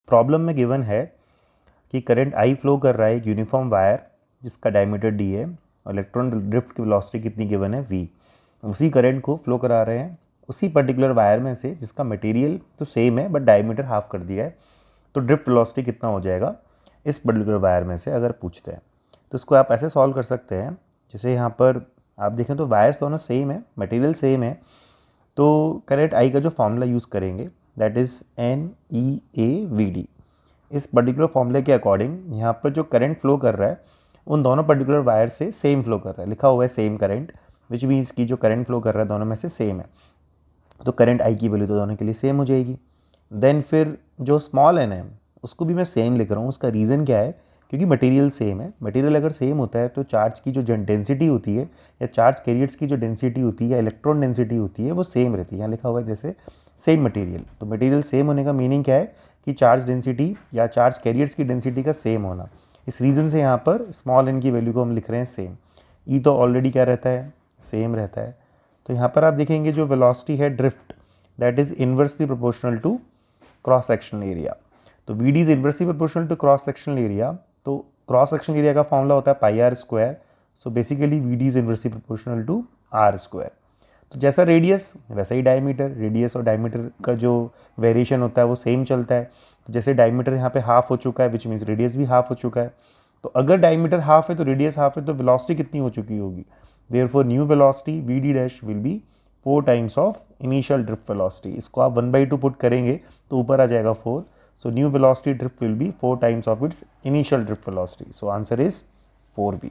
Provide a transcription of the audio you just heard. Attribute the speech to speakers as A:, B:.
A: Problem में given है कि करंट आई फ्लो कर रहा है एक यूनिफॉर्म वायर जिसका डायमीटर डी है और इलेक्ट्रॉन ड्रिफ्ट की वेलोसिटी कितनी गिवन है वी। उसी करंट को फ्लो करा रहे हैं उसी पर्टिकुलर वायर में से जिसका मटेरियल तो सेम है बट डायमीटर हाफ कर दिया है, तो ड्रिफ्ट वेलोसिटी कितना हो जाएगा इस पर्टिकुलर वायर में से अगर पूछते हैं। तो इसको आप ऐसे सॉल्व कर सकते हैं, जैसे यहाँ पर आप देखें तो वायर्स दोनों सेम है, मटेरियल सेम है, तो करंट आई का जो फॉर्मूला यूज़ करेंगे दैट इज़ NEAVD। इस पर्टिकुलर फॉर्मूले के अकॉर्डिंग यहाँ पर जो करंट फ्लो कर रहा है उन दोनों पर्टिकुलर वायर से सेम फ्लो कर रहा है, लिखा हुआ है सेम करंट, विच मीन्स की जो करंट फ्लो कर रहा है दोनों में से सेम है, तो करंट आई की वैल्यू तो दोनों के लिए सेम हो जाएगी। देन फिर जो स्मॉल एन है उसको भी मैं सेम लिख रहा हूँ। उसका रीज़न क्या है, क्योंकि मटेरियल सेम है। मटेरियल अगर सेम होता है तो चार्ज की जो डेंसिटी होती है या चार्ज कैरियर्स की जो डेंसिटी होती है या इलेक्ट्रॉन डेंसिटी होती है वो सेम रहती है। यहाँ लिखा हुआ है जैसे सेम मटेरियल, तो मटेरियल सेम होने का मीनिंग क्या है कि चार्ज डेंसिटी या चार्ज कैरियर्स की डेंसिटी का सेम होना। इस रीज़न से यहाँ पर स्मॉल एन की वैल्यू को हम लिख रहे हैं सेम। ई तो ऑलरेडी क्या रहता है, सेम रहता है। तो यहाँ पर आप देखेंगे जो वेलोसिटी है drift that is inversely proportional to cross sectional area. तो V D is inversely proportional to cross sectional area, तो क्रॉस सेक्शनल एरिया का फॉर्मूला होता है pi R square. So basically V D is inversely proportional to R square. तो जैसा radius वैसा ही diameter, radius और डायमीटर का जो वेरिएशन होता है वो सेम चलता है। तो जैसे डायमीटर यहाँ पे हाफ हो चुका है विच मीन्स रेडियस भी हाफ हो चुका है, तो अगर डायमीटर हाफ है तो रेडियस हाफ है, तो वेलोसिटी कितनी हो चुकी होगी, therefore new velocity V D dash will be 4 times of initial drift velocity. इसको आप 1/2 पुट करेंगे तो ऊपर आ जाएगा 4। So new velocity drift will be 4 times of its initial drift velocity. So answer is 4V।